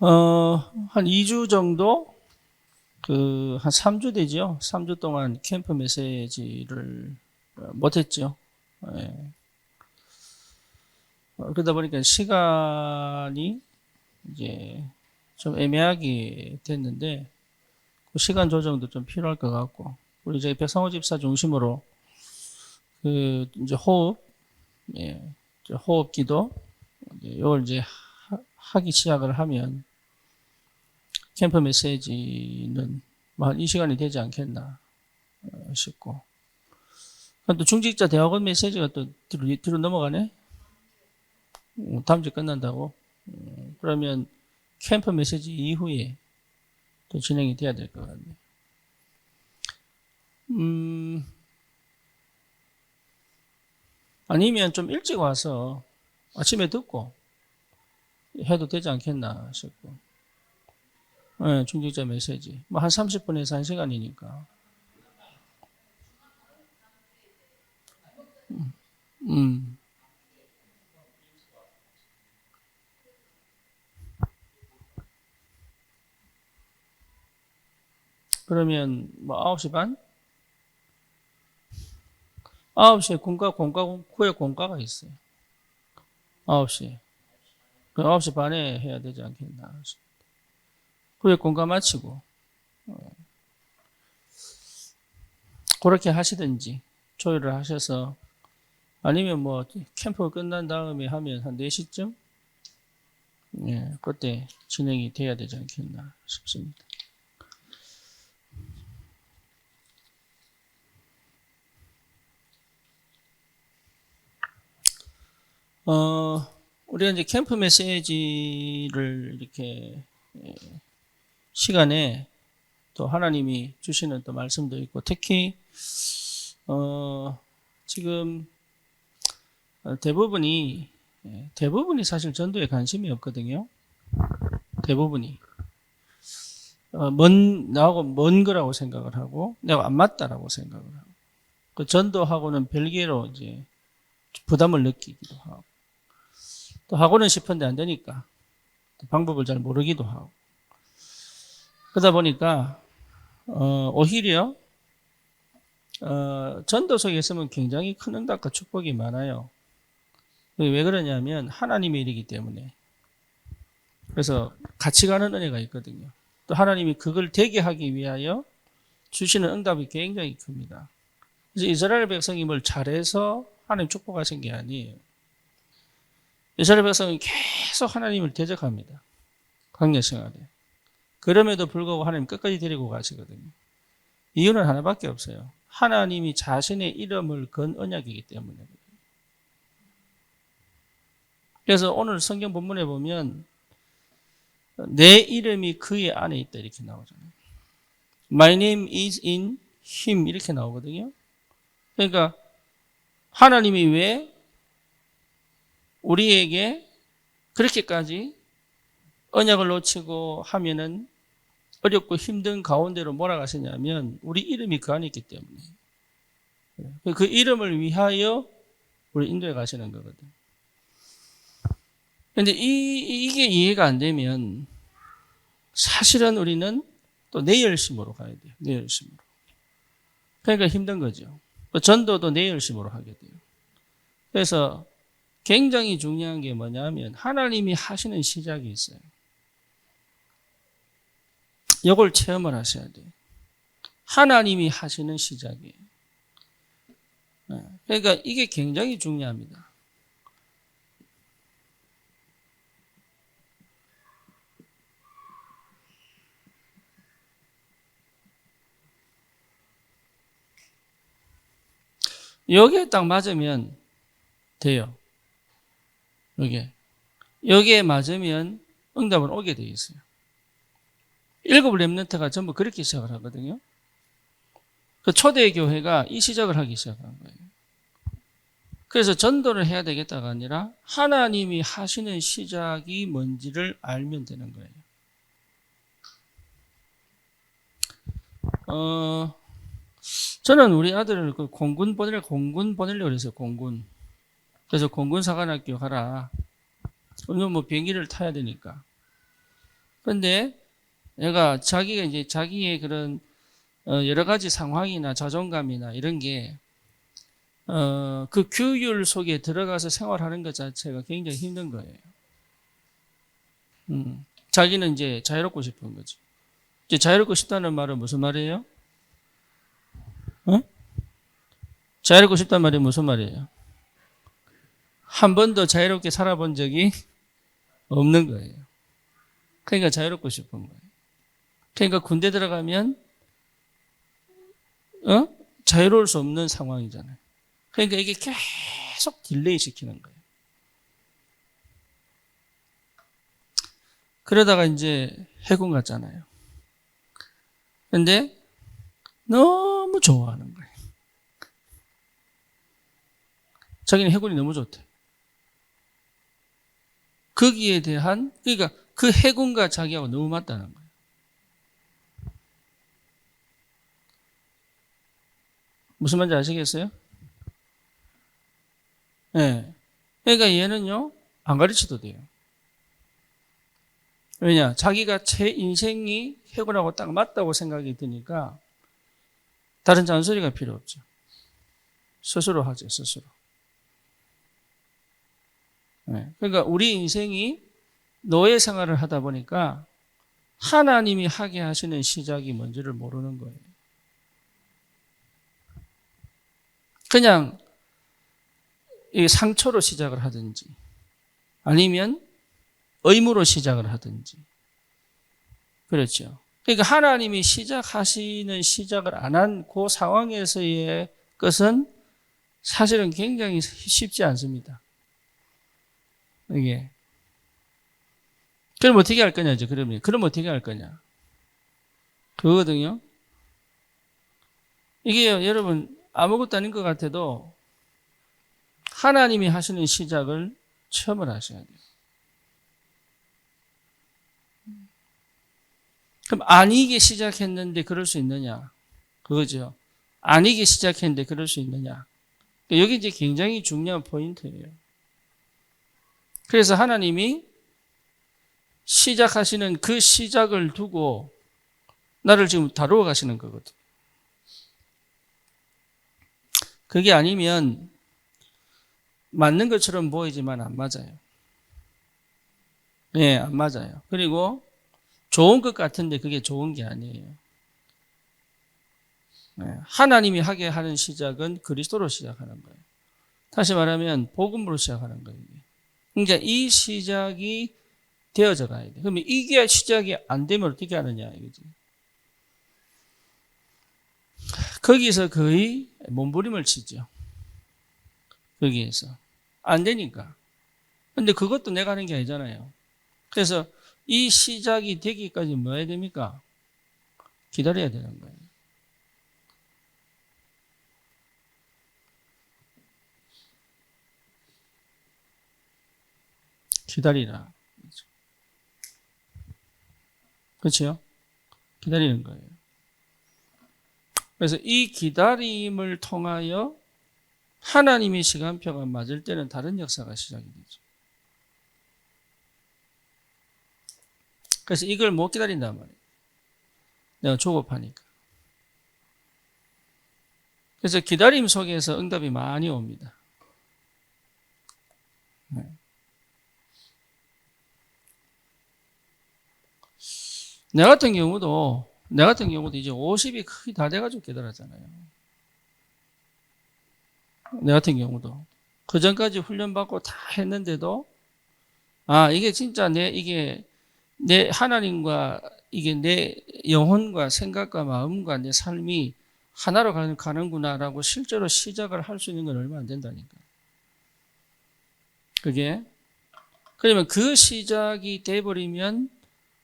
한 2주 정도, 한 3주 되죠. 3주 동안 캠프 메시지를 못했죠. 예. 그러다 보니까 시간이 이제 좀 애매하게 됐는데, 그 시간 조정도 좀 필요할 것 같고, 우리 저희 백상호 집사 중심으로 이제 호흡, 예, 호흡 기도, 이걸 이제 하기 시작을 하면 캠프 메시지는 뭐 한 이 시간이 되지 않겠나 싶고. 또 중직자 대학원 메시지가 또 뒤로 넘어가네? 다음 주에 끝난다고? 그러면 캠프 메시지 이후에 또 진행이 돼야 될 것 같네. 아니면 좀 일찍 와서 아침에 듣고 해도 되지 않겠나 싶고. 네, 중직자 메시지. 뭐 한 30분에서 1시간이니까. 그러면 뭐 9시 반? 9시에 후에 공과가 있어요. 9시에. 그 9시 반에 해야 되지 않겠나. 후에 공과 마치고. 그렇게 하시든지, 조율을 하셔서, 아니면 뭐, 캠프 끝난 다음에 하면 한 4시쯤? 예, 그때 진행이 돼야 되지 않겠나 싶습니다. 우리가 이제 캠프 메시지를 이렇게 시간에 또 하나님이 주시는 또 말씀도 있고, 특히, 지금 대부분이 사실 전도에 관심이 없거든요. 대부분이. 나하고 먼 거라고 생각을 하고, 내가 안 맞다라고 생각을 하고, 그 전도하고는 별개로 이제 부담을 느끼기도 하고, 또 하고는 싶은데 안 되니까, 방법을 잘 모르기도 하고. 그러다 보니까, 오히려, 전도 속에 있으면 굉장히 큰 응답과 축복이 많아요. 왜 그러냐면, 하나님의 일이기 때문에. 그래서 같이 가는 은혜가 있거든요. 또 하나님이 그걸 되게 하기 위하여 주시는 응답이 굉장히 큽니다. 그래서 이스라엘 백성이 뭘 잘해서 하나님 축복하신 게 아니에요. 이스라엘 백성은 계속 하나님을 대적합니다. 광야 생활에. 그럼에도 불구하고 하나님 끝까지 데리고 가시거든요. 이유는 하나밖에 없어요. 하나님이 자신의 이름을 건 언약이기 때문에. 그래서 오늘 성경 본문에 보면 내 이름이 그의 안에 있다 이렇게 나오잖아요. My name is in him 이렇게 나오거든요. 그러니까 하나님이 왜 우리에게 그렇게까지 언약을 놓치고 하면은 어렵고 힘든 가운데로 몰아가시냐면 우리 이름이 그 안에 있기 때문에 그 이름을 위하여 우리 인도에 가시는 거거든. 그런데 이게 이해가 안 되면 사실은 우리는 또 내 열심으로 가야 돼요. 내 열심으로. 그러니까 힘든 거죠. 전도도 내 열심으로 하게 돼요. 그래서 굉장히 중요한 게 뭐냐면 하나님이 하시는 시작이 있어요. 이걸 체험을 하셔야 돼요. 하나님이 하시는 시작이에요. 그러니까 이게 굉장히 중요합니다. 여기에 딱 맞으면 돼요. 여기에 맞으면 응답은 오게 돼 있어요. 7 렘넌트가 전부 그렇게 시작을 하거든요. 그 초대 교회가 이 시작을 하기 시작한 거예요. 그래서 전도를 해야 되겠다가 아니라 하나님이 하시는 시작이 뭔지를 알면 되는 거예요. 저는 우리 아들을 공군 보내려고 그랬어요, 공군. 그래서 공군 사관학교 가라. 오늘 뭐 비행기를 타야 되니까. 근데 얘가 자기가 이제 자기의 그런 여러 가지 상황이나 자존감이나 이런 게 그 규율 속에 들어가서 생활하는 것 자체가 굉장히 힘든 거예요. 자기는 이제 자유롭고 싶은 거죠. 이제 자유롭고 싶다는 말은 무슨 말이에요? 어? 자유롭고 싶다는 말이 무슨 말이에요? 한 번도 자유롭게 살아본 적이 없는 거예요. 그러니까 자유롭고 싶은 거예요. 그러니까 군대 들어가면 자유로울 수 없는 상황이잖아요. 그러니까 이게 계속 딜레이 시키는 거예요. 그러다가 이제 해군 갔잖아요. 근데 너무 좋아하는 거예요. 자기는 해군이 너무 좋대. 거기에 대한, 그러니까 그 해군과 자기하고 너무 맞다는 거예요. 무슨 말인지 아시겠어요? 예. 네. 그러니까 얘는요, 안 가르쳐도 돼요. 왜냐? 자기가 제 인생이 해군하고 딱 맞다고 생각이 드니까 다른 잔소리가 필요 없죠. 스스로 하죠, 스스로. 네. 그러니까 우리 인생이 노예 생활을 하다 보니까 하나님이 하게 하시는 시작이 뭔지를 모르는 거예요. 그냥 이 상처로 시작을 하든지 아니면 의무로 시작을 하든지. 그렇죠. 그러니까 하나님이 시작하시는 시작을 안 한 그 상황에서의 것은 사실은 굉장히 쉽지 않습니다. 이게. 그럼 어떻게 할 거냐죠, 그러면. 그럼 어떻게 할 거냐. 그거거든요. 이게 여러분, 아무것도 아닌 것 같아도 하나님이 하시는 시작을 처음을 하셔야 돼요. 그럼 아니게 시작했는데 그럴 수 있느냐? 그거죠. 아니게 시작했는데 그럴 수 있느냐? 여기 이제 굉장히 중요한 포인트예요. 그래서 하나님이 시작하시는 그 시작을 두고 나를 지금 다루어 가시는 거거든. 그게 아니면 맞는 것처럼 보이지만 안 맞아요. 네, 안 맞아요. 그리고 좋은 것 같은데 그게 좋은 게 아니에요. 네, 하나님이 하게 하는 시작은 그리스도로 시작하는 거예요. 다시 말하면 복음으로 시작하는 거예요. 그러니까 이 시작이 되어져 가야 돼. 그러면 이게 시작이 안 되면 어떻게 하느냐 이거지. 거기서 거의 몸부림을 치죠. 거기에서 안 되니까. 근데 그것도 내가 하는 게 아니잖아요. 그래서 이 시작이 되기까지 뭐 해야 됩니까? 기다려야 되는 거예요. 기다리라. 그렇죠? 기다리는 거예요. 그래서 이 기다림을 통하여 하나님의 시간표가 맞을 때는 다른 역사가 시작이 되죠. 그래서 이걸 못 기다린단 말이에요. 내가 조급하니까. 그래서 기다림 속에서 응답이 많이 옵니다. 네. 내 같은 경우도 이제 50이 거의 다 돼가지고 깨달았잖아요. 내 같은 경우도. 그 전까지 훈련받고 다 했는데도, 이게 진짜 이게 내 하나님과 이게 내 영혼과 생각과 마음과 내 삶이 하나로 가는구나라고 실제로 시작을 할 수 있는 건 얼마 안 된다니까. 그게. 그러면 그 시작이 돼버리면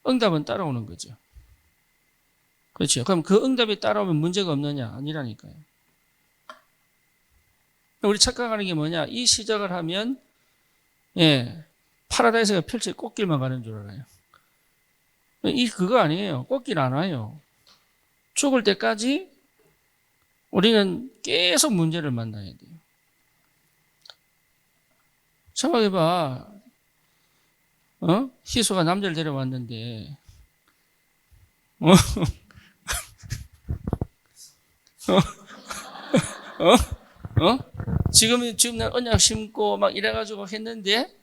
응답은 따라오는 거죠. 그렇죠. 그럼 그 응답이 따라오면 문제가 없느냐? 아니라니까요. 우리 착각하는 게 뭐냐? 이 시작을 하면, 파라다이스가 펼칠 꽃길만 가는 줄 알아요. 그거 아니에요. 꽃길 안 와요. 죽을 때까지 우리는 계속 문제를 만나야 돼요. 생각해봐. 희수가 남자를 데려왔는데, 어? 어? 지금 난 언약 심고 막 이래가지고 했는데,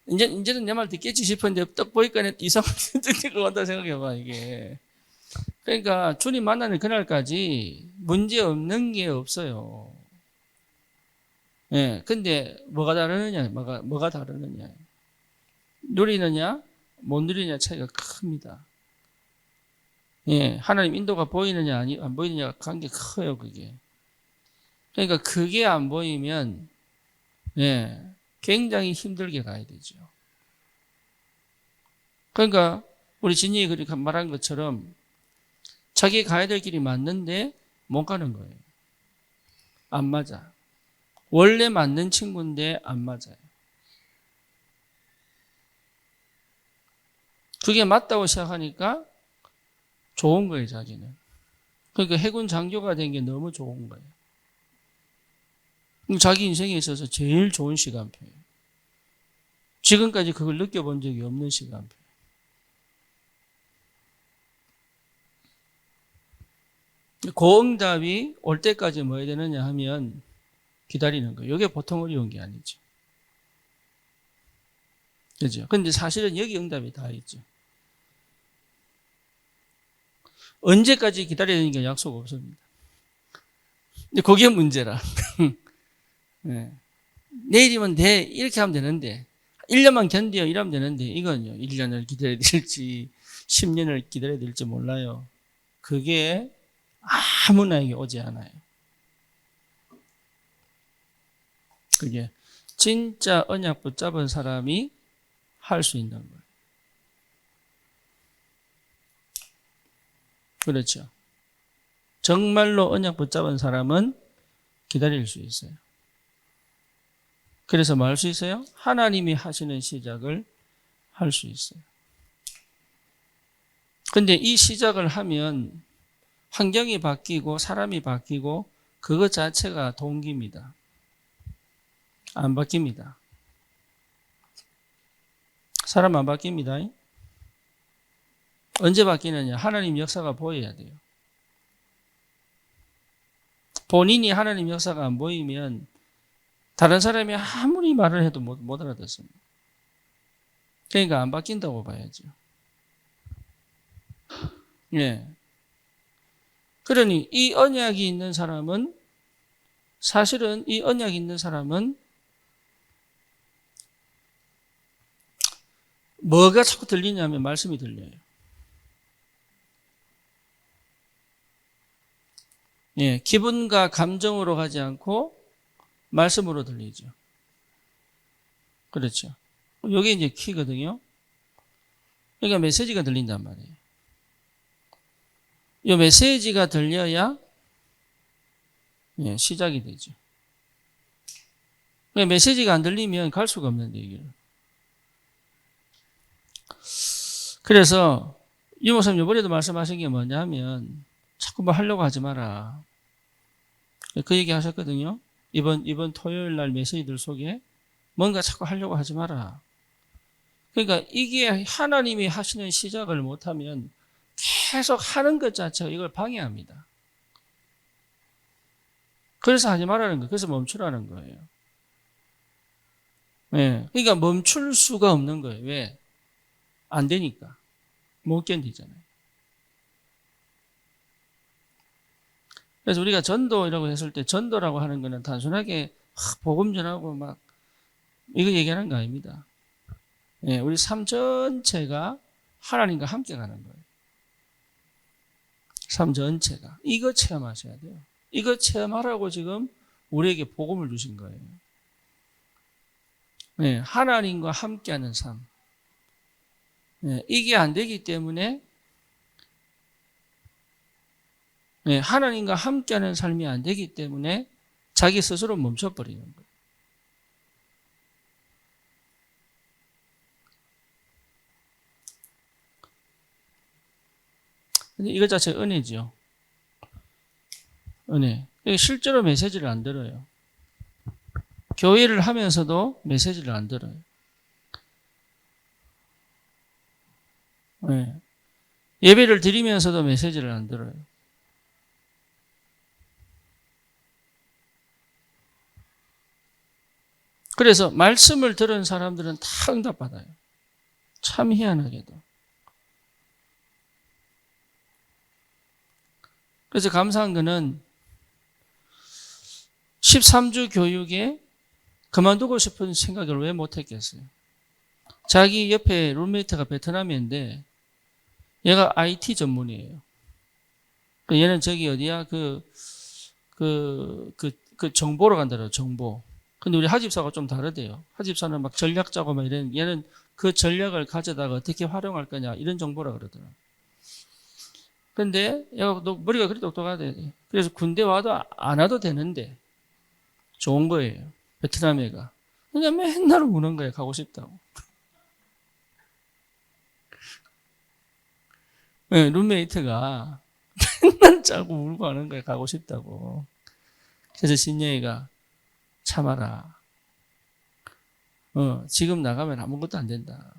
이제는 내 말 듣겠지 싶었는데, 딱 보니까 이상한 뜻이 온다 생각해봐, 이게. 그러니까, 주님 만나는 그날까지 문제 없는 게 없어요. 예. 근데, 뭐가 다르느냐, 뭐가 다르느냐. 누리느냐, 못 누리느냐 차이가 큽니다. 예. 하나님 인도가 보이느냐, 안 보이느냐가 관계 커요, 그게. 그러니까, 그게 안 보이면, 예. 굉장히 힘들게 가야 되죠. 그러니까 우리 진이가 그렇게 말한 것처럼 자기 가야 될 길이 맞는데 못 가는 거예요. 안 맞아. 원래 맞는 친구인데 안 맞아요. 그게 맞다고 생각하니까 좋은 거예요, 자기는. 그러니까 해군 장교가 된 게 너무 좋은 거예요. 자기 인생에 있어서 제일 좋은 시간표예요. 지금까지 그걸 느껴본 적이 없는 시간표. 그 응답이 올 때까지 뭐 해야 되느냐 하면 기다리는 거예요. 이게 보통 어려운 게 아니죠. 그죠? 근데 사실은 여기 응답이 다 있죠. 언제까지 기다려야 되는 게 약속 없습니다. 근데 그게 문제라. 네. 내일이면 돼. 이렇게 하면 되는데, 1년만 견뎌. 이러면 되는데, 이건요. 1년을 기다려야 될지, 10년을 기다려야 될지 몰라요. 그게 아무나에게 오지 않아요. 그게 진짜 언약 붙잡은 사람이 할 수 있는 거예요. 그렇죠. 정말로 언약 붙잡은 사람은 기다릴 수 있어요. 그래서 뭐 할 수 있어요? 하나님이 하시는 시작을 할 수 있어요. 근데 이 시작을 하면 환경이 바뀌고 사람이 바뀌고 그것 자체가 동기입니다. 안 바뀝니다. 사람 안 바뀝니다. 언제 바뀌느냐? 하나님 역사가 보여야 돼요. 본인이 하나님 역사가 안 보이면 다른 사람이 아무리 말을 해도 못 알아듣습니다. 그러니까 안 바뀐다고 봐야죠. 예. 그러니 이 언약이 있는 사람은 사실은 이 언약이 있는 사람은 뭐가 자꾸 들리냐면 말씀이 들려요. 예, 기분과 감정으로 가지 않고 말씀으로 들리죠. 그렇죠. 이게 이제 키거든요. 그러니까 메시지가 들린단 말이에요. 이 메시지가 들려야 예, 시작이 되죠. 그러니까 메시지가 안 들리면 갈 수가 없는데 이게. 그래서 유 목사님 이번에도 말씀하신 게 뭐냐면 자꾸 뭐 하려고 하지 마라. 그 얘기 하셨거든요. 이번 토요일 날 메시지들 속에 뭔가 자꾸 하려고 하지 마라. 그러니까 이게 하나님이 하시는 시작을 못하면 계속 하는 것 자체가 이걸 방해합니다. 그래서 하지 말라는 거예요. 그래서 멈추라는 거예요. 네. 그러니까 멈출 수가 없는 거예요. 왜? 안 되니까. 못 견디잖아요. 그래서 우리가 전도라고 했을 때 전도라고 하는 거는 단순하게 복음 전하고 막 이거 얘기하는 거 아닙니다. 네, 우리 삶 전체가 하나님과 함께 가는 거예요. 삶 전체가. 이거 체험하셔야 돼요. 이거 체험하라고 지금 우리에게 복음을 주신 거예요. 네, 하나님과 함께하는 삶. 네, 이게 안 되기 때문에 네, 하나님과 함께하는 삶이 안 되기 때문에 자기 스스로 멈춰버리는 거예요. 근데 이것 자체가 은혜죠. 은혜. 실제로 메시지를 안 들어요. 교회를 하면서도 메시지를 안 들어요. 네. 예배를 드리면서도 메시지를 안 들어요. 그래서 말씀을 들은 사람들은 다 응답받아요. 참 희한하게도. 그래서 감사한 거는 13주 교육에 그만두고 싶은 생각을 왜 못했겠어요. 자기 옆에 룸메이트가 베트남인데 얘가 IT 전문이에요. 얘는 저기 어디야? 정보로 간다요 정보. 근데 우리 하집사가 좀 다르대요. 하집사는 막 전략 짜고 막 이런, 얘는 그 전략을 가져다가 어떻게 활용할 거냐, 이런 정보라 그러더라. 근데 얘가 머리가 그리 똑똑하대. 그래서 군대 와도 안 와도 되는데 좋은 거예요. 베트남 애가. 그냥 맨날 우는 거예요. 가고 싶다고. 네, 룸메이트가 맨날 짜고 울고 하는 거예요. 가고 싶다고. 그래서 신영이가 참아라. 지금 나가면 아무것도 안 된다.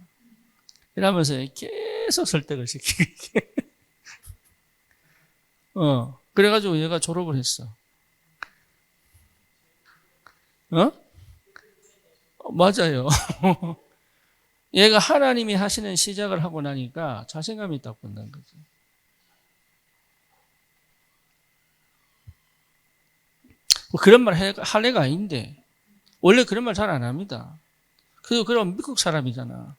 이러면서 계속 설득을 시키게. 그래가지고 얘가 졸업을 했어. 맞아요. 얘가 하나님이 하시는 시작을 하고 나니까 자신감이 딱 붙는 거지. 뭐 그런 말 할 애가 아닌데. 원래 그런 말 잘 안 합니다. 그럼 미국 사람이잖아.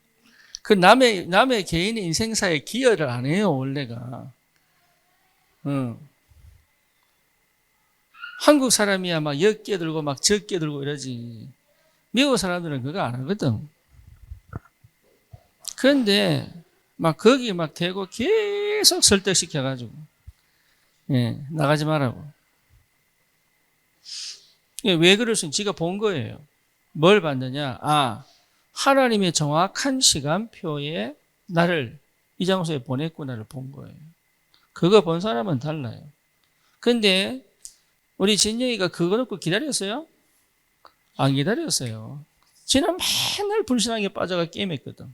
그 남의 개인의 인생사에 기여를 안 해요, 원래가. 한국 사람이야 막 엿게 들고 막 적게 들고 이러지. 미국 사람들은 그거 안 하거든. 그런데 막 거기 막 대고 계속 설득시켜가지고, 예, 나가지 말라고. 왜 그럴 수 있는지 지가 본 거예요. 뭘 봤느냐? 하나님의 정확한 시간표에 나를 이 장소에 보냈구나를 본 거예요. 그거 본 사람은 달라요. 근데 우리 진영이가 그거 놓고 기다렸어요? 안 기다렸어요. 지는 맨날 불신앙에 빠져가 게임했거든.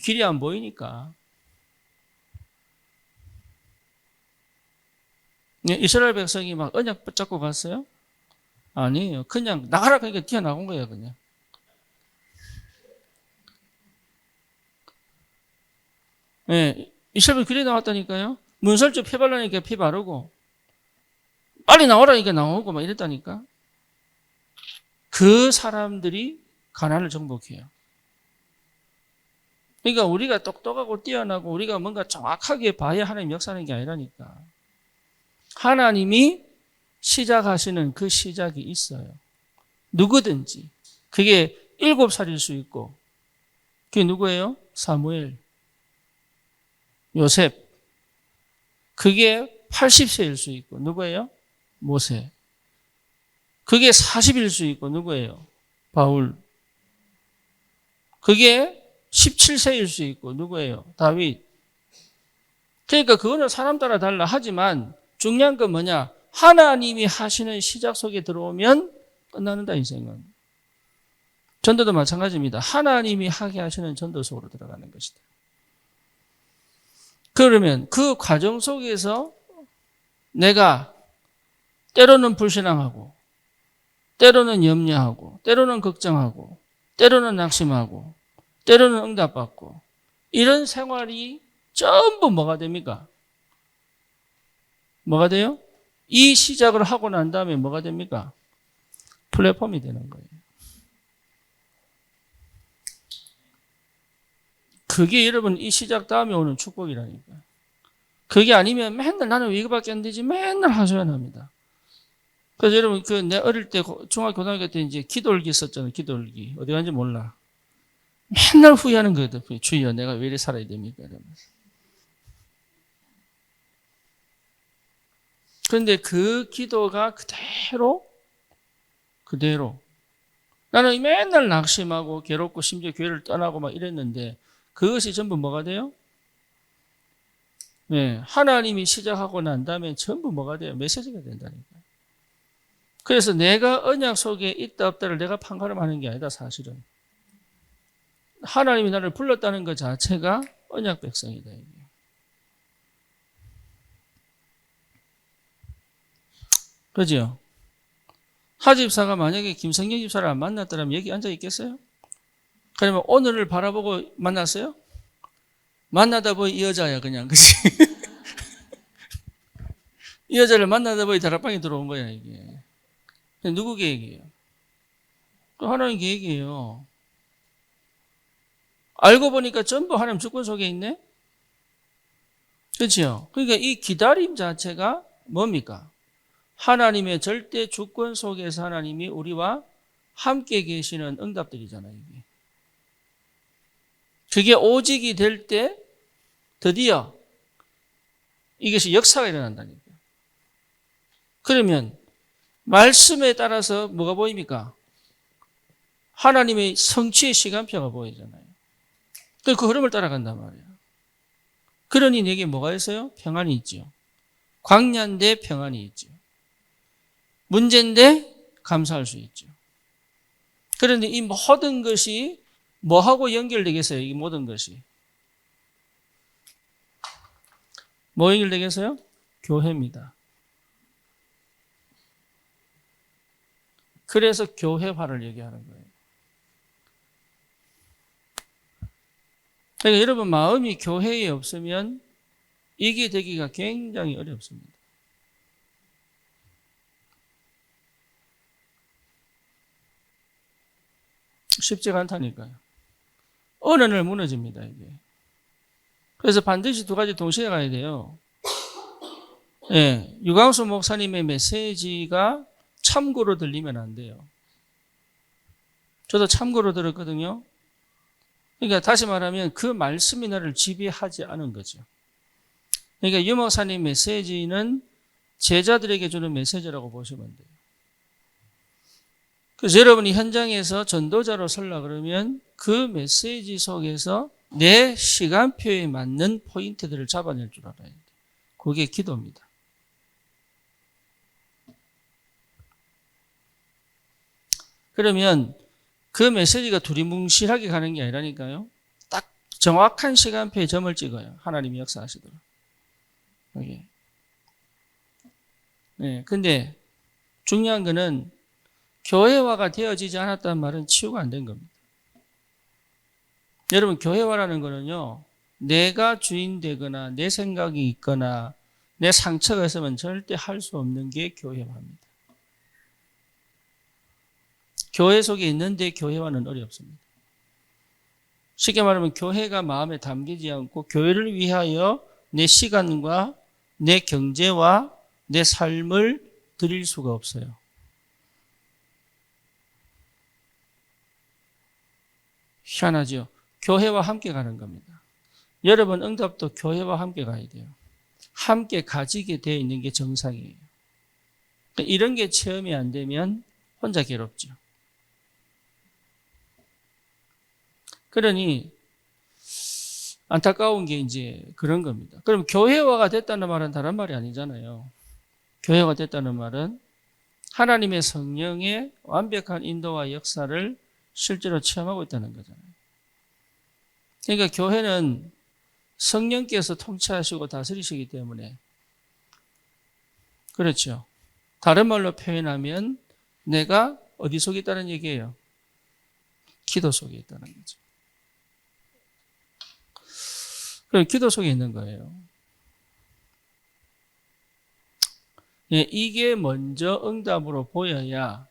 길이 안 보이니까. 이스라엘 백성이 막 언약 붙잡고 갔어요? 아니에요. 그냥 나가라 그러니까 튀어나온 거예요, 그냥. 예, 이스라엘 길에 나왔다니까요. 문설주 피 바르니까 피 바르고, 빨리 나오라니까 나오고 막 이랬다니까. 그 사람들이 가나안을 정복해요. 그러니까 우리가 똑똑하고 뛰어나고 우리가 뭔가 정확하게 봐야 하나님 역사하는 게 아니라니까. 하나님이 시작하시는 그 시작이 있어요. 누구든지. 그게 7살일 수 있고, 그게 누구예요? 사무엘, 요셉. 그게 80세일 수 있고, 누구예요? 모세. 그게 40일 수 있고, 누구예요? 바울. 그게 17세일 수 있고, 누구예요? 다윗. 그러니까 그거는 사람 따라 달라. 하지만 중요한 건 뭐냐? 하나님이 하시는 시작 속에 들어오면 끝나는다, 인생은. 전도도 마찬가지입니다. 하나님이 하게 하시는 전도 속으로 들어가는 것이다. 그러면 그 과정 속에서 내가 때로는 불신앙하고, 때로는 염려하고, 때로는 걱정하고, 때로는 낙심하고, 때로는 응답받고, 이런 생활이 전부 뭐가 됩니까? 뭐가 돼요? 이 시작을 하고 난 다음에 뭐가 됩니까? 플랫폼이 되는 거예요. 그게 여러분 이 시작 다음에 오는 축복이라니까. 그게 아니면 맨날 나는 왜 이거밖에 안 되지? 맨날 하소연합니다. 그래서 여러분 내 어릴 때 중학교 고등학교 때 이제 기도일기 썼잖아요. 기도일기. 어디 갔는지 몰라. 맨날 후회하는 거거든. 주여 내가 왜 이래 살아야 됩니까? 이러면서. 그런데 그 기도가 그대로 나는 맨날 낙심하고 괴롭고 심지어 교회를 떠나고 막 이랬는데 그것이 전부 뭐가 돼요? 네, 하나님이 시작하고 난 다음에 전부 뭐가 돼요? 메시지가 된다니까. 그래서 내가 언약 속에 있다 없다를 내가 판가름하는 게 아니다, 사실은. 하나님이 나를 불렀다는 것 자체가 언약 백성이다. 이게. 그죠? 하 집사가 만약에 김성경 집사를 안 만났더라면 여기 앉아 있겠어요? 그러면 오늘을 바라보고 만났어요? 만나다 보니 이 여자야, 그냥. 그치? 이 여자를 만나다 보니 다락방에 들어온 거야, 이게. 누구 계획이에요? 하나님 계획이에요. 알고 보니까 전부 하나님 주권 속에 있네? 그렇죠? 그러니까 이 기다림 자체가 뭡니까? 하나님의 절대 주권 속에서 하나님이 우리와 함께 계시는 응답들이잖아요, 이게. 그게 오직이 될 때 드디어 이것이 역사가 일어난다니까. 그러면 말씀에 따라서 뭐가 보입니까? 하나님의 성취의 시간표가 보이잖아요. 그 흐름을 따라간단 말이에요. 그러니 내게 뭐가 있어요? 평안이 있죠. 광야인데 평안이 있죠. 문제인데 감사할 수 있죠. 그런데 이 모든 것이 뭐하고 연결되겠어요? 이 모든 것이. 뭐 연결되겠어요? 교회입니다. 그래서 교회화를 얘기하는 거예요. 그러니까 여러분 마음이 교회에 없으면 이게 되기가 굉장히 어렵습니다. 쉽지가 않다니까요. 어느 날 무너집니다, 이게. 그래서 반드시 두 가지 동시에 가야 돼요. 예, 유광수 목사님의 메시지가 참고로 들리면 안 돼요. 저도 참고로 들었거든요. 그러니까 다시 말하면 그 말씀이 나를 지배하지 않은 거죠. 그러니까 유 목사님 메시지는 제자들에게 주는 메시지라고 보시면 돼요. 그래서 여러분이 현장에서 전도자로 서려 그러면 그 메시지 속에서 내 시간표에 맞는 포인트들을 잡아낼 줄 알아야 돼요. 그게 기도입니다. 그러면 그 메시지가 두리뭉실하게 가는 게 아니라니까요. 딱 정확한 시간표에 점을 찍어요. 하나님이 역사하시도록. 여기. 네, 근데 중요한 거는 교회화가 되어지지 않았다는 말은 치유가 안 된 겁니다. 여러분, 교회화라는 거는요, 내가 주인 되거나 내 생각이 있거나 내 상처가 있으면 절대 할 수 없는 게 교회화입니다. 교회 속에 있는데 교회화는 어렵습니다. 쉽게 말하면 교회가 마음에 담기지 않고 교회를 위하여 내 시간과 내 경제와 내 삶을 드릴 수가 없어요. 희한하죠? 교회와 함께 가는 겁니다. 여러분 응답도 교회와 함께 가야 돼요. 함께 가지게 되어 있는 게 정상이에요. 이런 게 체험이 안 되면 혼자 괴롭죠. 그러니 안타까운 게 이제 그런 겁니다. 그럼 교회화가 됐다는 말은 다른 말이 아니잖아요. 교회화가 됐다는 말은 하나님의 성령의 완벽한 인도와 역사를 실제로 체험하고 있다는 거잖아요. 그러니까 교회는 성령께서 통치하시고 다스리시기 때문에 그렇죠. 다른 말로 표현하면 내가 어디 속에 있다는 얘기예요? 기도 속에 있다는 거죠. 그럼 기도 속에 있는 거예요. 예, 이게 먼저 응답으로 보여야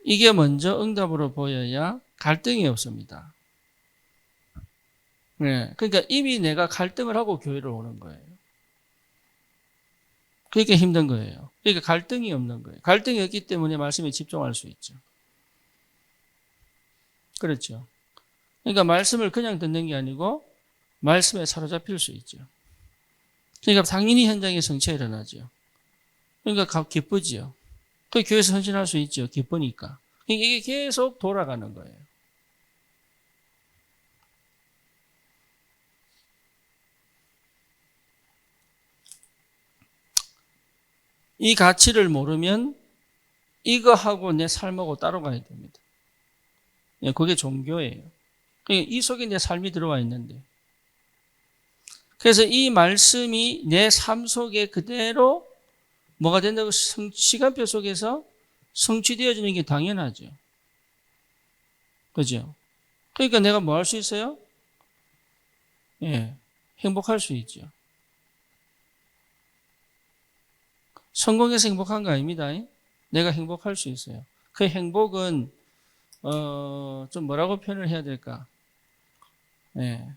이게 먼저 응답으로 보여야 갈등이 없습니다. 네, 그러니까 이미 내가 갈등을 하고 교회를 오는 거예요. 그러니까 힘든 거예요. 그러니까 갈등이 없는 거예요. 갈등이 없기 때문에 말씀에 집중할 수 있죠. 그렇죠. 그러니까 말씀을 그냥 듣는 게 아니고 말씀에 사로잡힐 수 있죠. 그러니까 당연히 현장에 성취가 일어나죠. 그러니까 기쁘지요. 그 교회에서 헌신할 수 있죠. 기쁘니까. 그러니까 이게 계속 돌아가는 거예요. 이 가치를 모르면 이거하고 내 삶하고 따로 가야 됩니다. 예, 그게 종교예요. 그러니까 이 속에 내 삶이 들어와 있는데. 그래서 이 말씀이 내 삶 속에 그대로 뭐가 된다고 시간표 속에서 성취되어지는 게 당연하죠. 그죠? 그러니까 내가 뭐 할 수 있어요? 예, 행복할 수 있죠. 성공해서 행복한 거 아닙니다. 내가 행복할 수 있어요. 그 행복은 좀 뭐라고 표현을 해야 될까? 예.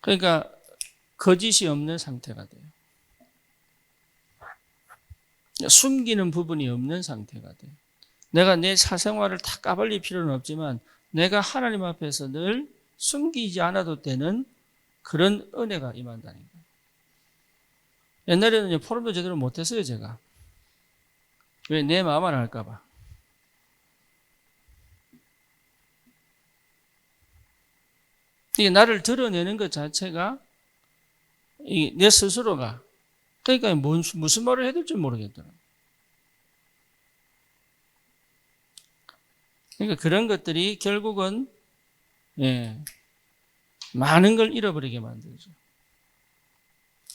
그러니까 거짓이 없는 상태가 돼요. 숨기는 부분이 없는 상태가 돼요. 내가 내 사생활을 다 까발릴 필요는 없지만 내가 하나님 앞에서 늘 숨기지 않아도 되는 그런 은혜가 임한다는 거예요. 옛날에는 포럼도 제대로 못했어요, 제가. 왜? 내 마음 안 할까 봐. 이게 나를 드러내는 것 자체가 내 스스로가 그러니까 무슨 말을 해야 될지 모르겠더라고요. 그러니까 그런 것들이 결국은 많은 걸 잃어버리게 만들죠.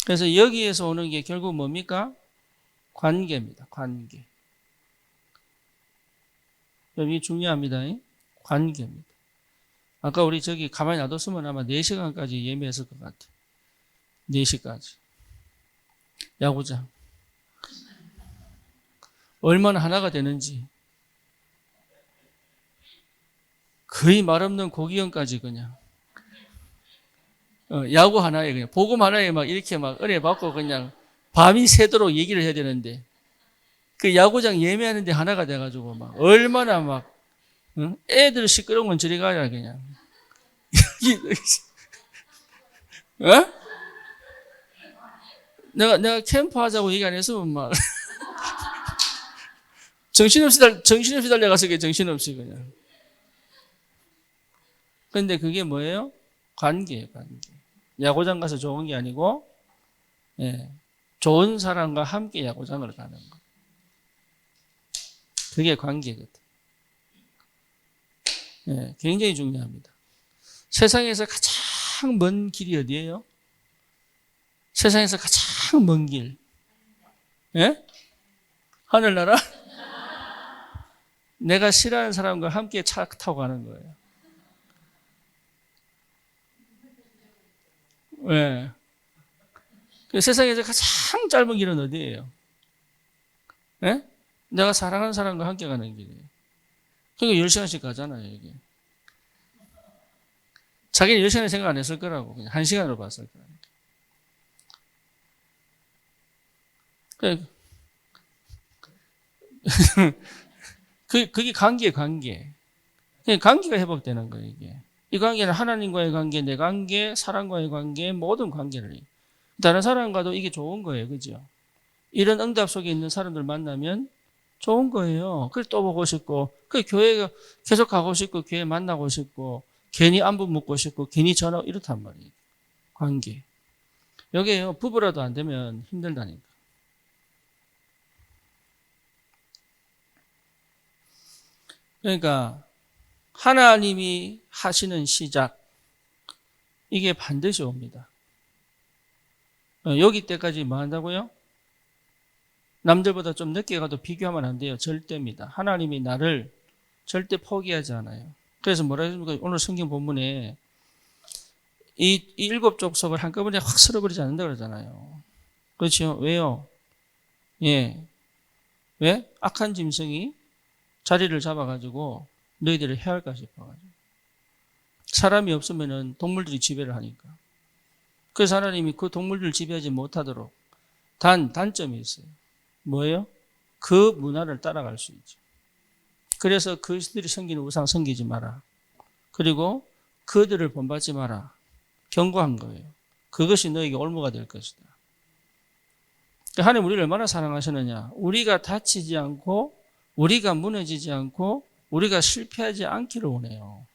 그래서 여기에서 오는 게 결국 뭡니까? 관계입니다. 관계. 여기 중요합니다. 관계입니다. 아까 우리 저기 가만히 놔뒀으면 아마 4시간까지 예매했을 것 같아요. 4시까지. 야구장. 얼마나 하나가 되는지. 거의 말 없는 고기형까지 그냥. 야구 하나에 그냥, 복음 하나에 막 이렇게 막 은혜 받고 그냥 밤이 새도록 얘기를 해야 되는데, 그 야구장 예매하는데 하나가 돼가지고 막 얼마나 막, 응? 애들 시끄러운 건 저리 가야 그냥. 어? 내가 캠프 하자고 얘기 안 했으면 막, 정신없이 달려가서 그게 정신없이 그냥. 근데 그게 뭐예요? 관계예요, 관계. 야구장 가서 좋은 게 아니고, 좋은 사람과 함께 야구장을 가는 거. 그게 관계거든. 굉장히 중요합니다. 세상에서 가장 먼 길이 어디예요? 세상에서 가장 먼 길. 하늘나라? 내가 싫어하는 사람과 함께 차 타고 가는 거예요. 왜? 그 세상에서 가장 짧은 길은 어디예요? 내가 사랑하는 사람과 함께 가는 길이에요. 그러니까 10시간씩 가잖아요, 이게. 자기는 10시간을 생각 안 했을 거라고. 그냥 1시간으로 봤을 거라니까. 그게 관계예요, 관계. 관계가 회복되는 거예요, 이게. 이 관계는 하나님과의 관계, 내 관계, 사람과의 관계, 모든 관계를. 다른 사람과도 이게 좋은 거예요, 그죠? 이런 응답 속에 있는 사람들 만나면 좋은 거예요. 그래서 또 보고 싶고, 그 교회 계속 가고 싶고, 교회 만나고 싶고, 괜히 안부 묻고 싶고, 괜히 전화, 이렇단 말이에요. 관계. 여기에요, 부부라도 안 되면 힘들다니까. 그러니까, 하나님이 하시는 시작, 이게 반드시 옵니다. 여기 때까지 뭐 한다고요? 남들보다 좀 늦게 가도 비교하면 안 돼요. 절대입니다. 하나님이 나를 절대 포기하지 않아요. 그래서 뭐라 했습니까? 오늘 성경 본문에 이 7족속을 한꺼번에 확 쓸어버리지 않는다 그러잖아요. 그렇죠? 왜요? 왜? 악한 짐승이 자리를 잡아가지고 너희들을 해할까 싶어가지고. 사람이 없으면은 동물들이 지배를 하니까. 그래서 하나님이 그 동물들을 지배하지 못하도록 단점이 있어요. 뭐예요? 그 문화를 따라갈 수 있죠. 그래서 그들이 섬기는 우상 섬기지 마라. 그리고 그들을 본받지 마라. 경고한 거예요. 그것이 너에게 올무가 될 것이다. 하나님 우리를 얼마나 사랑하시느냐. 우리가 다치지 않고 우리가 무너지지 않고 우리가 실패하지 않기를 원해요.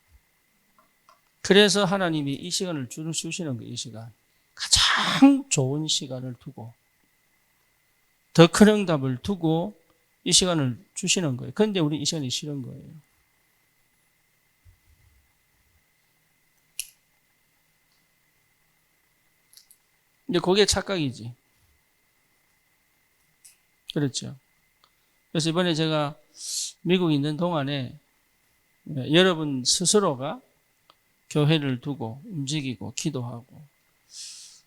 그래서 하나님이 이 시간을 주시는 거예요. 이 시간. 가장 좋은 시간을 두고 더 큰 응답을 두고 이 시간을 주시는 거예요. 근데 우리 이 시간이 싫은 거예요. 근데 그게 착각이지. 그렇죠. 그래서 이번에 제가 미국에 있는 동안에 여러분 스스로가 교회를 두고 움직이고 기도하고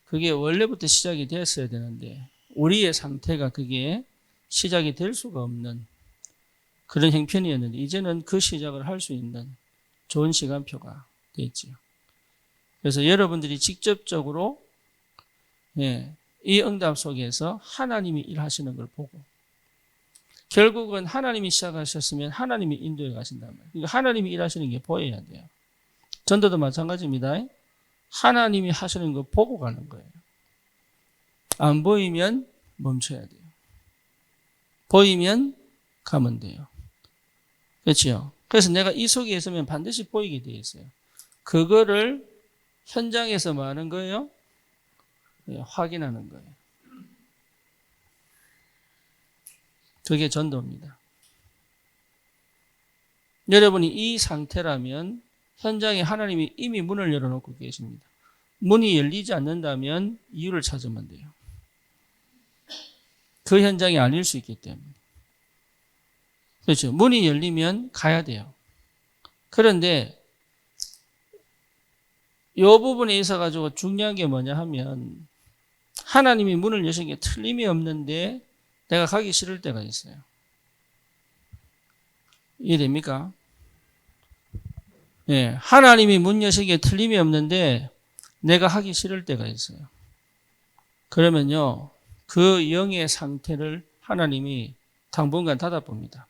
그게 원래부터 시작이 됐어야 되는데 우리의 상태가 그게 시작이 될 수가 없는 그런 형편이었는데 이제는 그 시작을 할 수 있는 좋은 시간표가 됐죠. 그래서 여러분들이 직접적으로 이 응답 속에서 하나님이 일하시는 걸 보고 결국은 하나님이 시작하셨으면 하나님이 인도해 가신단 말이에요. 그러니까 하나님이 일하시는 게 보여야 돼요. 전도도 마찬가지입니다. 하나님이 하시는 거 보고 가는 거예요. 안 보이면 멈춰야 돼요. 보이면 가면 돼요. 그렇죠? 그래서 내가 이 속에 있으면 반드시 보이게 되어 있어요. 그거를 현장에서 뭐 하는 거예요? 확인하는 거예요. 그게 전도입니다. 여러분이 이 상태라면 현장에 하나님이 이미 문을 열어놓고 계십니다. 문이 열리지 않는다면 이유를 찾으면 돼요. 그 현장이 아닐 수 있기 때문에. 그렇죠. 문이 열리면 가야 돼요. 그런데 이 부분에 있어가지고 중요한 게 뭐냐 하면 하나님이 문을 여신 게 틀림이 없는데 내가 가기 싫을 때가 있어요. 이해됩니까? 예, 하나님이 문 여신 게 틀림이 없는데 내가 하기 싫을 때가 있어요. 그러면요, 그 영의 상태를 하나님이 당분간 닫아봅니다.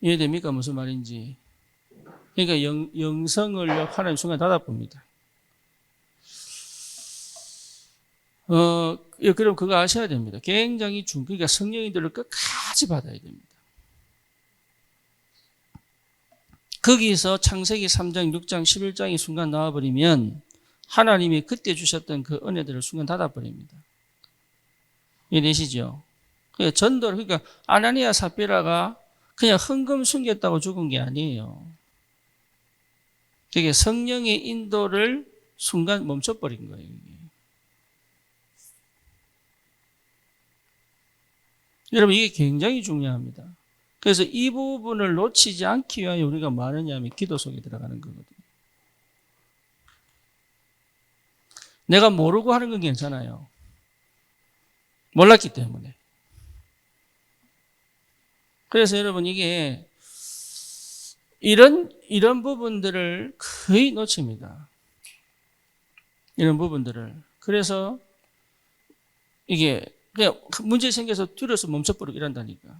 이해됩니까? 무슨 말인지. 그러니까 영성을 하나님 순간 닫아봅니다. 그럼 그거 아셔야 됩니다. 굉장히 그러니까 성령님들을 끝까지 받아야 됩니다. 거기서 창세기 3장, 6장, 11장이 순간 나와버리면 하나님이 그때 주셨던 그 은혜들을 순간 닫아버립니다. 이해되시죠? 그러니까 전도를, 그러니까 아나니아 삽비라가 그냥 헌금 숨겼다고 죽은 게 아니에요. 그게 성령의 인도를 순간 멈춰버린 거예요. 여러분, 이게 굉장히 중요합니다. 그래서 이 부분을 놓치지 않기 위하여 우리가 뭐 하느냐면 기도 속에 들어가는 거거든요. 내가 모르고 하는 건 괜찮아요. 몰랐기 때문에. 그래서 여러분 이게 이런 부분들을 거의 놓칩니다. 이런 부분들을. 그래서 이게 그냥 문제 생겨서 두려워서 멈춰버리고 이런다니까.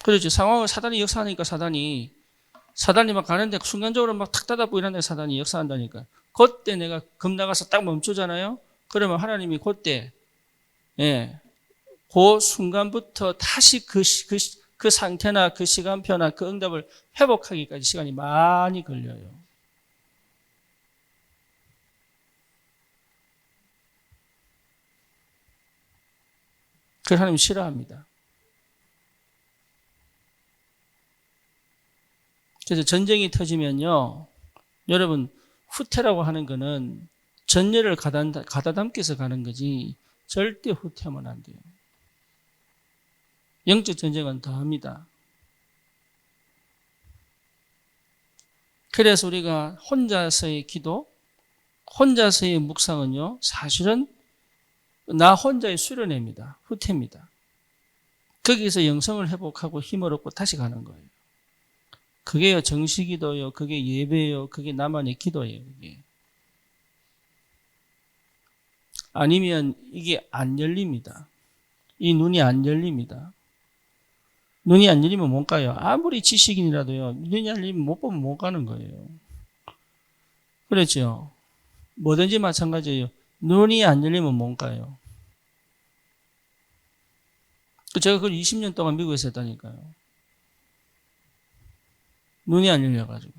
그렇죠. 상황을 사단이 역사하니까 사단이 막 가는데 순간적으로 막 탁 닫아보고 이런데 사단이 역사한다니까. 그때 내가 겁나가서 딱 멈추잖아요. 그러면 하나님이 그때 그 순간부터 다시 그 상태나 그 시간표나 그 응답을 회복하기까지 시간이 많이 걸려요. 그걸 하나님 싫어합니다. 그래서 전쟁이 터지면요, 여러분 후퇴라고 하는 거는 전열을 가다담기서 가는 거지 절대 후퇴하면 안 돼요. 영적 전쟁은 더 합니다. 그래서 우리가 혼자서의 기도, 혼자서의 묵상은요, 사실은 나 혼자의 수련회입니다. 후퇴입니다. 거기서 영성을 회복하고 힘을 얻고 다시 가는 거예요. 그게요, 정식기도요, 그게 예배요, 그게 나만의 기도예요, 그게. 아니면 이게 안 열립니다. 이 눈이 안 열립니다. 눈이 안 열리면 못 가요. 아무리 지식인이라도요, 눈이 안 열리면 못 보면 못 가는 거예요. 그렇죠? 뭐든지 마찬가지예요. 눈이 안 열리면 못 가요. 제가 그걸 20년 동안 미국에서 했다니까요. 눈이 안 열려가지고.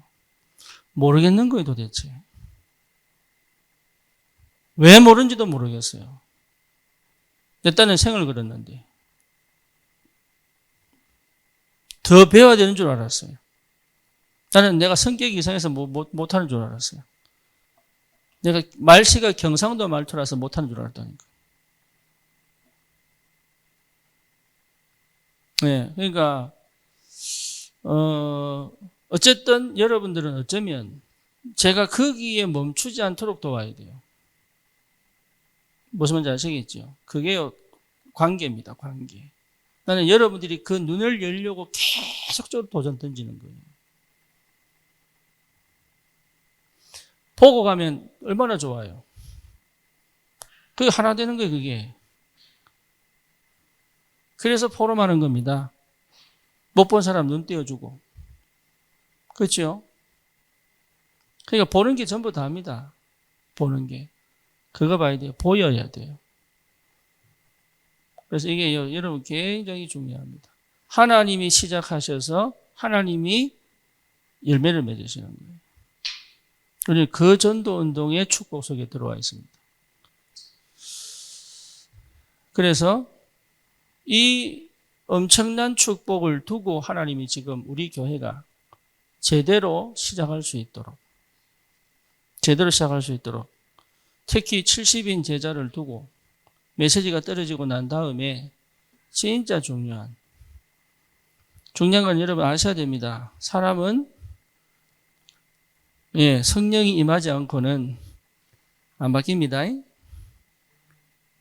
모르겠는 거예요, 도대체. 왜 모른지도 모르겠어요. 내 딴에 생을 걸었는데. 더 배워야 되는 줄 알았어요. 나는 내가 성격이 이상해서 못하는 줄 알았어요. 내가 말씨가 경상도 말투라서 못하는 줄 알았다니까. 네, 그러니까 어쨌든 여러분들은 어쩌면 제가 거기에 멈추지 않도록 도와야 돼요. 무슨 말인지 아시겠죠? 그게 관계입니다, 관계. 나는 여러분들이 그 눈을 열려고 계속적으로 도전 던지는 거예요. 보고 가면 얼마나 좋아요. 그게 하나 되는 거예요, 그게. 그래서 포럼하는 겁니다. 못 본 사람 눈 띄워주고. 그렇죠? 그러니까 보는 게 전부 다입니다. 보는 게. 그거 봐야 돼요. 보여야 돼요. 그래서 이게 여러분 굉장히 중요합니다. 하나님이 시작하셔서 하나님이 열매를 맺으시는 거예요. 우리는 그 전도 운동의 축복 속에 들어와 있습니다. 그래서 이 엄청난 축복을 두고 하나님이 지금 우리 교회가 제대로 시작할 수 있도록 특히 70인 제자를 두고 메시지가 떨어지고 난 다음에 진짜 중요한 건 여러분 아셔야 됩니다. 사람은 성령이 임하지 않고는 안 바뀝니다.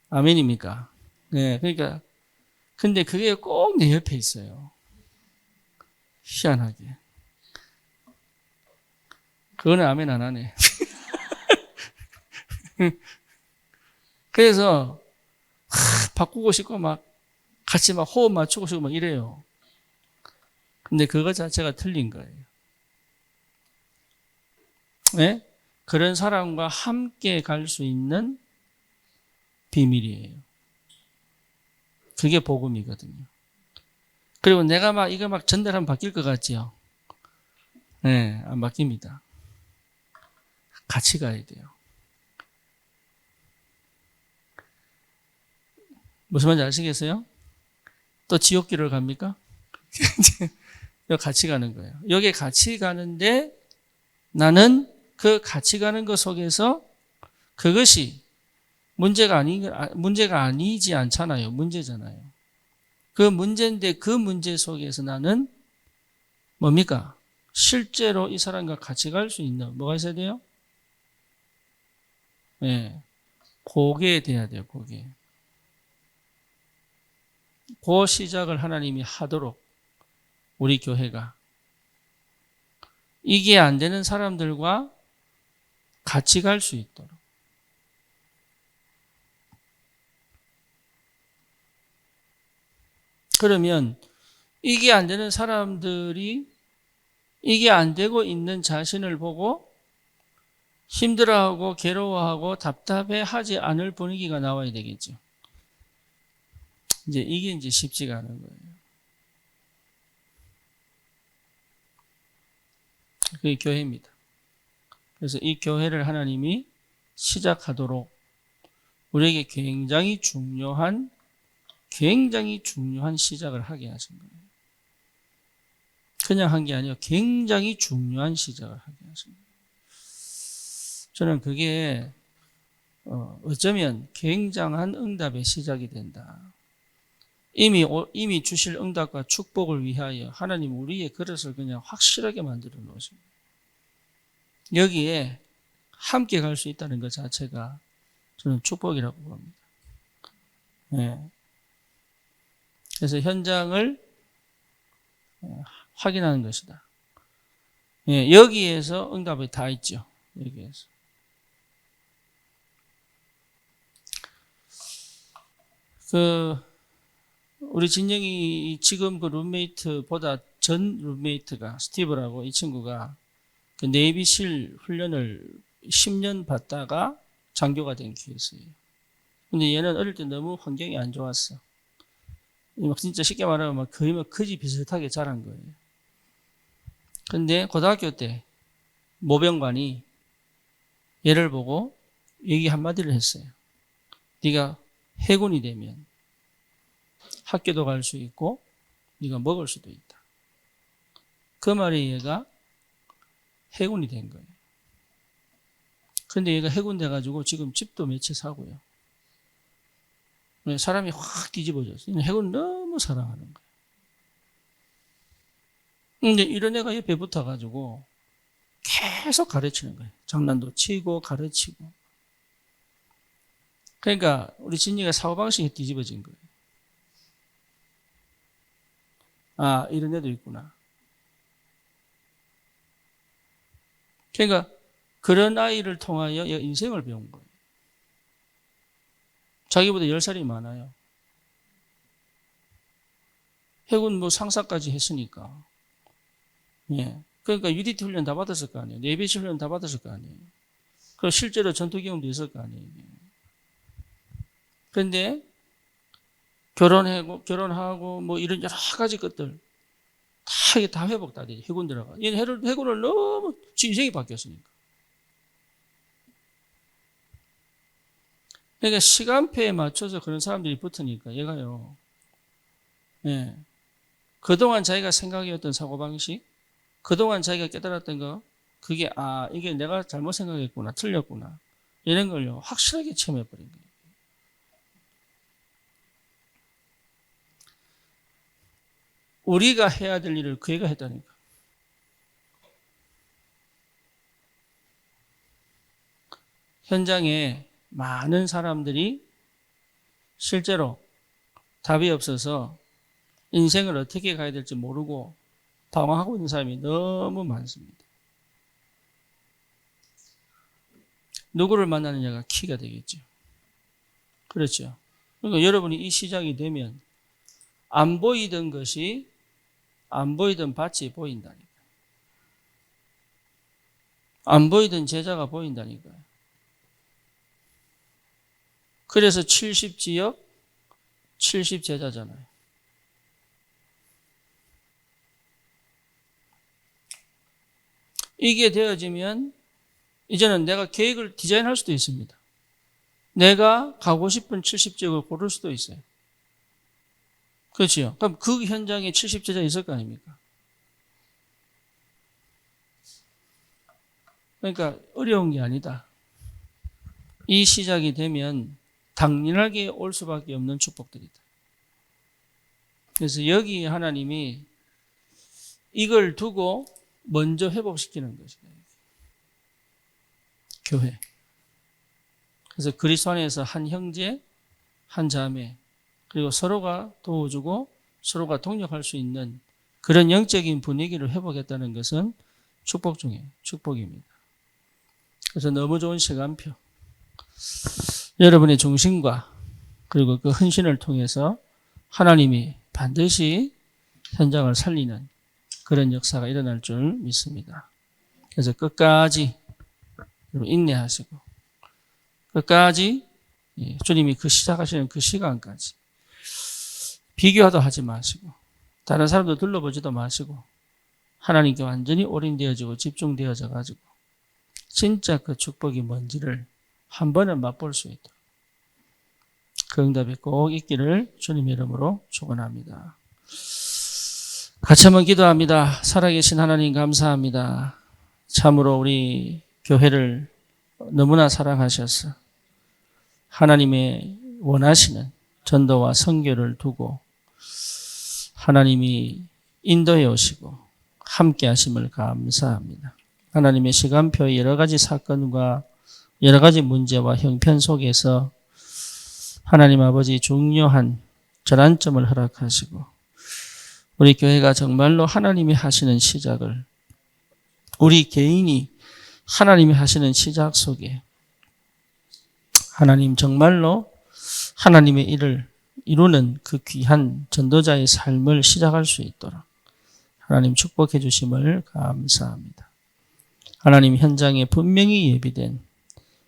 아멘입니까? 네, 그러니까 근데 그게 꼭 내 옆에 있어요. 희한하게. 그거는 아멘 안 하네. 그래서 바꾸고 싶고 막 같이 막 호흡 맞추고 싶고 막 이래요. 근데 그거 자체가 틀린 거예요. 네? 그런 사람과 함께 갈 수 있는 비밀이에요. 그게 복음이거든요. 그리고 내가 막 이거 막 전달하면 바뀔 것 같지요? 네, 안 바뀝니다. 같이 가야 돼요. 무슨 말인지 아시겠어요? 또 지옥길을 갑니까? 여기 같이 가는 거예요. 여기 같이 가는데 나는 그 같이 가는 것 속에서 그것이 문제가 아니지 않잖아요. 문제잖아요. 그 문제인데 그 문제 속에서 나는 뭡니까? 실제로 이 사람과 같이 갈 수 있는 뭐가 있어야 돼요? 네. 그게 돼야 돼요. 그게. 그 시작을 하나님이 하도록 우리 교회가 이게 안 되는 사람들과 같이 갈 수 있도록. 그러면 이게 안 되는 사람들이 이게 안 되고 있는 자신을 보고 힘들어하고 괴로워하고 답답해하지 않을 분위기가 나와야 되겠죠. 이게 쉽지가 않은 거예요. 그게 교회입니다. 그래서 이 교회를 하나님이 시작하도록 우리에게 굉장히 중요한 시작을 하게 하신 거예요. 그냥 한 게 아니라 굉장히 중요한 시작을 하게 하신 거예요. 저는 그게 어쩌면 굉장한 응답의 시작이 된다. 이미 주실 응답과 축복을 위하여 하나님 우리의 그릇을 그냥 확실하게 만들어 놓으십니다. 여기에 함께 갈 수 있다는 것 자체가 저는 축복이라고 봅니다. 네. 그래서 현장을 확인하는 것이다. 예, 여기에서 응답이 다 있죠. 여기에서. 우리 진영이 지금 그 룸메이트보다 전 룸메이트가 스티브라고 이 친구가 그 네이비실 훈련을 10년 받다가 장교가 된 케이스예요. 근데 얘는 어릴 때 너무 환경이 안 좋았어. 막 진짜 쉽게 말하면 거의 막 거지 비슷하게 자란 거예요. 근데 고등학교 때 모병관이 얘를 보고 얘기 한마디를 했어요. 네가 해군이 되면 학교도 갈 수 있고 네가 먹을 수도 있다. 그 말에 얘가 해군이 된 거예요. 근데 얘가 해군 돼가지고 지금 집도 몇 채 사고요. 사람이 확 뒤집어졌어요. 해군 너무 사랑하는 거예요. 근데 이런 애가 옆에 붙어가지고 계속 가르치는 거예요. 장난도 치고 가르치고. 그러니까 우리 진이가 사고방식이 뒤집어진 거예요. 아, 이런 애도 있구나. 그러니까 그런 아이를 통하여 인생을 배운 거예요. 자기보다 10살이 많아요. 해군 뭐 상사까지 했으니까. 예. 그러니까 UDT 훈련 다 받았을 거 아니에요. 내비시 훈련 다 받았을 거 아니에요. 그 실제로 전투 경험도 있을 거 아니에요. 그런데 결혼하고 뭐 이런 여러 가지 것들 다 회복 다 되죠. 해군 들어가. 얘는 해군을 너무 인생이 바뀌었으니까. 그러니까 시간표에 맞춰서 그런 사람들이 붙으니까 얘가요. 예. 그동안 자기가 생각해왔던 사고방식, 그동안 자기가 깨달았던 거, 그게, 이게 내가 잘못 생각했구나, 틀렸구나. 이런 걸요, 확실하게 체험해버린 거예요. 우리가 해야 될 일을 그 애가 했다니까. 현장에 많은 사람들이 실제로 답이 없어서 인생을 어떻게 가야 될지 모르고 당황하고 있는 사람이 너무 많습니다. 누구를 만나느냐가 키가 되겠죠. 그렇죠. 그러니까 여러분이 이 시작이 되면 안 보이던 것이 안 보이던 밭이 보인다니까요. 안 보이던 제자가 보인다니까요. 그래서 70지역, 70제자잖아요. 이게 되어지면 이제는 내가 계획을 디자인할 수도 있습니다. 내가 가고 싶은 70지역을 고를 수도 있어요. 그렇죠. 그럼 그 현장에 70제자 있을 거 아닙니까? 그러니까 어려운 게 아니다. 이 시작이 되면 당연하게 올 수밖에 없는 축복들이다. 그래서 여기 하나님이 이걸 두고 먼저 회복시키는 것이다. 교회. 그래서 그리스도 안에서 한 형제, 한 자매, 그리고 서로가 도와주고 서로가 동력할 수 있는 그런 영적인 분위기를 회복했다는 것은 축복 중에 축복입니다. 그래서 너무 좋은 시간표. 여러분의 중심과 그리고 그 헌신을 통해서 하나님이 반드시 현장을 살리는 그런 역사가 일어날 줄 믿습니다. 그래서 끝까지 인내하시고 끝까지 주님이 그 시작하시는 그 시간까지 비교도 하지 마시고 다른 사람도 둘러보지도 마시고 하나님께 완전히 올인되어지고 집중되어져 가지고 진짜 그 축복이 뭔지를 한 번은 맛볼 수 있도록 그 응답이 꼭 있기를 주님 이름으로 축원합니다. 같이 한번 기도합니다. 살아계신 하나님 감사합니다. 참으로 우리 교회를 너무나 사랑하셔서 하나님의 원하시는 전도와 선교를 두고 하나님이 인도해 오시고 함께 하심을 감사합니다. 하나님의 시간표의 여러 가지 사건과 여러 가지 문제와 형편 속에서 하나님 아버지 중요한 전환점을 허락하시고 우리 교회가 정말로 하나님이 하시는 시작을 우리 개인이 하나님이 하시는 시작 속에 하나님 정말로 하나님의 일을 이루는 그 귀한 전도자의 삶을 시작할 수 있도록 하나님 축복해 주심을 감사합니다. 하나님 현장에 분명히 예비된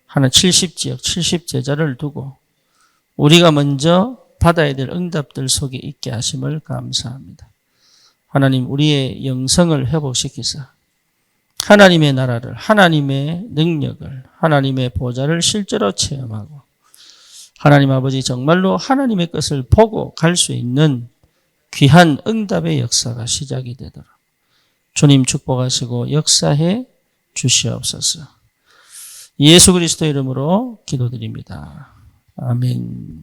하나 70지역 70제자를 두고 우리가 먼저 받아야 될 응답들 속에 있게 하심을 감사합니다. 하나님 우리의 영성을 회복시키사 하나님의 나라를, 하나님의 능력을, 하나님의 보좌를 실제로 체험하고 하나님 아버지 정말로 하나님의 것을 보고 갈 수 있는 귀한 응답의 역사가 시작이 되도록 주님 축복하시고 역사해 주시옵소서. 예수 그리스도 이름으로 기도드립니다. 아멘.